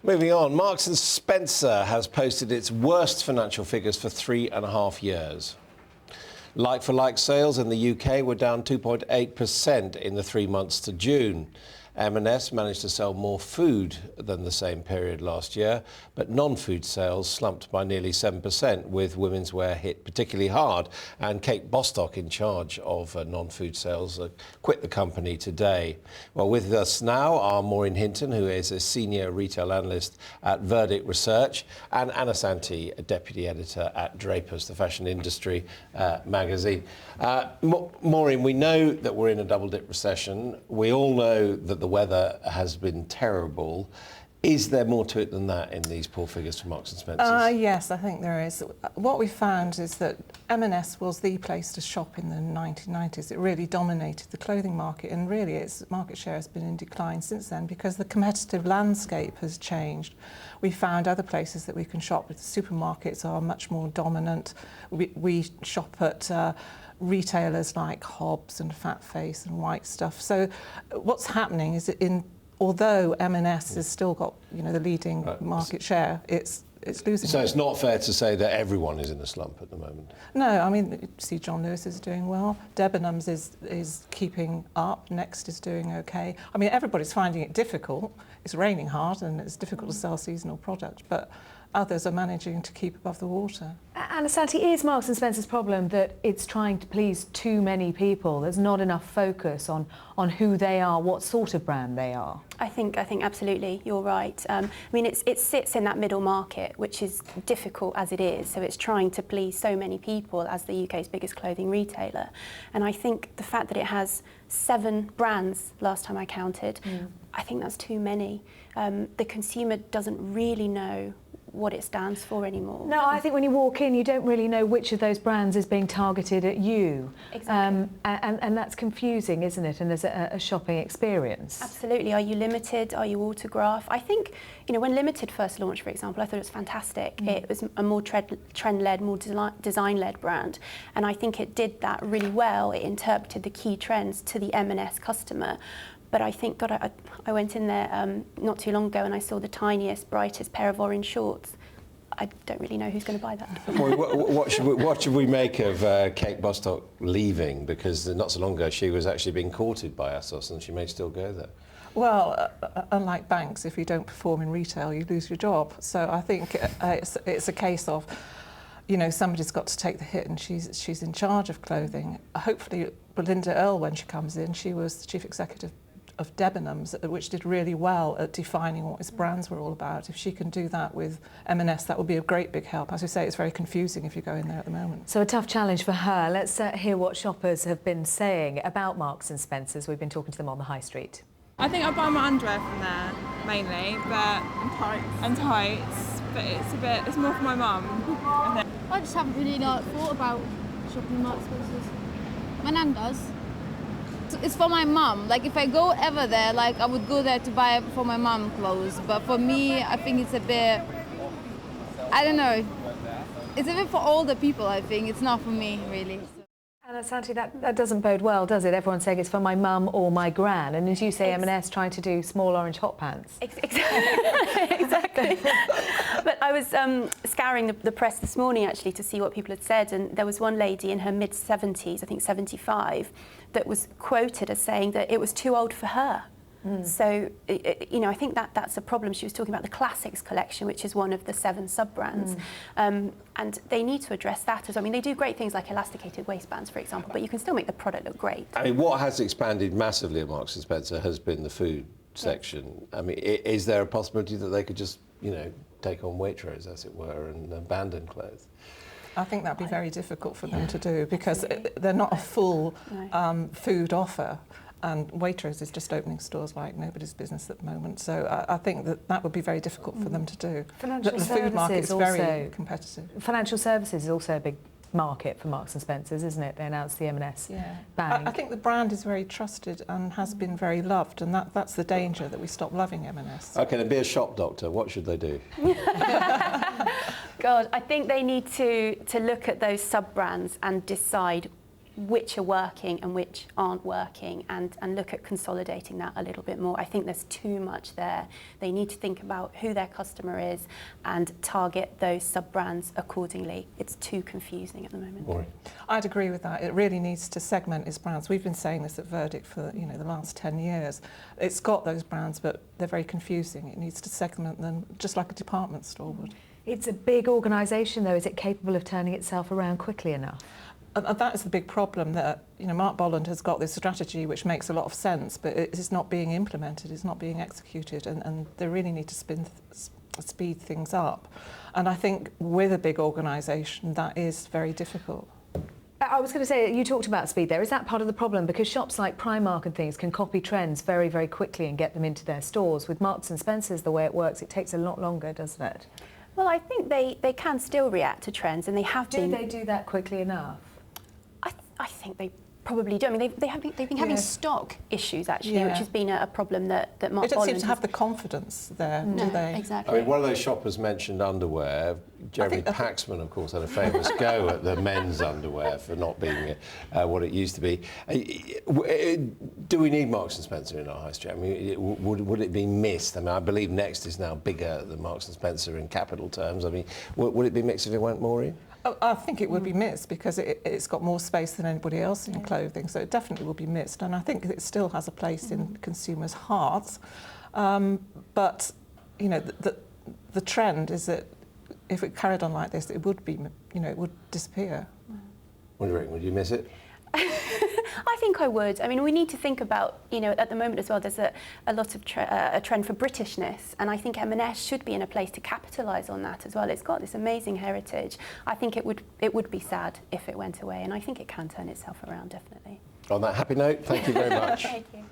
Moving on, Marks and Spencer has posted its worst financial figures for 3.5 years. Like-for-like sales in the UK were down 2.8% in the 3 months to June. M&S managed to sell more food than the same period last year, but non-food sales slumped by nearly 7%, with women's wear hit particularly hard. And Kate Bostock, in charge of non-food sales, quit the company today. Well, with us now are Maureen Hinton, who is a senior retail analyst at Verdict Research, and Ana Santi, a deputy editor at Drapers, the fashion industry magazine. Maureen, we know that we're in a double-dip recession. We all know that the weather has been terrible. Is there more to it than that in these poor figures for Marks and Spencer's? Yes, I think there is. What we found is that M&S was the place to shop in the 1990s. It really dominated the clothing market, and really its market share has been in decline since then because the competitive landscape has changed. We found other places that we can shop. The supermarkets are much more dominant. We shop at retailers like Hobbs and Fat Face and White Stuff. So what's happening is that although M&S has still got the leading market share, it's losing. So it's not fair to say that everyone is in a slump at the moment? No, I mean, you see John Lewis is doing well, Debenhams is keeping up, Next is doing okay. I mean, everybody's finding it difficult. It's raining hard and it's difficult to sell seasonal product, but others are managing to keep above the water. Ana Santi, is Marks and Spencer's problem that it's trying to please too many people? There's not enough focus on who they are, what sort of brand they are? I think absolutely, you're right. I mean, it sits in that middle market, which is difficult as it is. So it's trying to please so many people as the UK's biggest clothing retailer. And I think the fact that it has 7 brands, last time I counted, I think that's too many. The consumer doesn't really know what it stands for anymore. No, I think when you walk in, you don't really know which of those brands is being targeted at you. Exactly. And that's confusing, isn't it? And there's a shopping experience. Absolutely. Are you limited? Are you autograph? I think, when Limited first launched, for example, I thought it was fantastic. It was a more trend-led, more design-led brand. And I think it did that really well. It interpreted the key trends to the M&S customer. But I think, God, I went in there not too long ago and I saw the tiniest, brightest pair of orange shorts. I don't really know who's going to buy that. Well, what should we make of Kate Bostock leaving? Because not so long ago she was actually being courted by ASOS and she may still go there. Well, unlike banks, if you don't perform in retail, you lose your job. So I think it's a case of, somebody's got to take the hit, and she's in charge of clothing. Hopefully, Belinda Earl, when she comes in, she was the chief executive of Debenhams, which did really well at defining what its brands were all about. If she can do that with M&S, that would be a great big help. As we say, it's very confusing if you go in there at the moment. So a tough challenge for her. Let's hear what shoppers have been saying about Marks and Spencer's. We've been talking to them on the high street. I think I buy my underwear from there mainly, but and tights. But it's more for my mum. I just haven't really thought about shopping Marks and Spencer's. My nan does. It's for my mum. Like, if I go ever there, I would go there to buy for my mum clothes. But for me, I think it's a bit, I don't know. It's a bit for older people, I think. It's not for me, really. Ana Santi, that doesn't bode well, does it? Everyone's saying it's for my mum or my gran. And as you say, M&S trying to do small orange hot pants. Exactly. But I was scouring the press this morning, actually, to see what people had said. And there was one lady in her mid-70s, I think 75, that was quoted as saying that it was too old for her. So, I think that's a problem. She was talking about the Classics collection, which is one of the 7 sub-brands. And they need to address that as well. I mean, they do great things like elasticated waistbands, for example, but you can still make the product look great. I mean, what has expanded massively at Marks and Spencer has been the food section. I mean, is there a possibility that they could just, take on Waitrose, as it were, and abandon clothes? I think that'd be very difficult for them to do because they're not a full food offer. And Waitrose is just opening stores like nobody's business at the moment. So I think that would be very difficult for them to do. The food market is very competitive. Financial services is also a big market for Marks and Spencer's, isn't it? They announced the M&S bank. I think the brand is very trusted and has been very loved, and that's the danger, that we stop loving M&S. OK, then be a shop doctor. What should they do? God, I think they need to look at those sub-brands and decide which are working and which aren't working, and look at consolidating that a little bit more. I think there's too much there. They need to think about who their customer is and target those sub-brands accordingly. It's too confusing at the moment. Maureen. I'd agree with that. It really needs to segment its brands. We've been saying this at Verdict for the last 10 years. It's got those brands, but they're very confusing. It needs to segment them just like a department store would. It's a big organisation, though. Is it capable of turning itself around quickly enough? And that is the big problem, that Mark Bolland has got this strategy which makes a lot of sense, but it's not being implemented, it's not being executed, and they really need to speed things up. And I think with a big organisation, that is very difficult. I was going to say, you talked about speed there. Is that part of the problem? Because shops like Primark and things can copy trends very, very quickly and get them into their stores. With Marks and Spencer's, the way it works, it takes a lot longer, doesn't it? Well, I think they can still react to trends, and they have been. Do they do that quickly enough? I think they probably do. I mean, they've been having stock issues, actually, which has been a problem that Mark Bolland... They don't seem to have the confidence there, do they? Exactly. I mean, one of those shoppers mentioned underwear. Jeremy Paxman, of course, had a famous go at the men's underwear for not being what it used to be. Do we need Marks and Spencer in our high street? I mean, would it be missed? I mean, I believe Next is now bigger than Marks and Spencer in capital terms. I mean, would it be mixed if it went, Maureen? I think it would be missed because it's got more space than anybody else in clothing, so it definitely will be missed. And I think it still has a place in consumers' hearts. But the trend is that if it carried on like this, it would be, it would disappear. What do you reckon? Would you miss it? I think I would. I mean, we need to think about, at the moment as well, there's a lot of a trend for Britishness, and I think M&S should be in a place to capitalise on that as well. It's got this amazing heritage. I think it would be sad if it went away, and I think it can turn itself around, definitely. On that happy note, thank you very much. Thank you.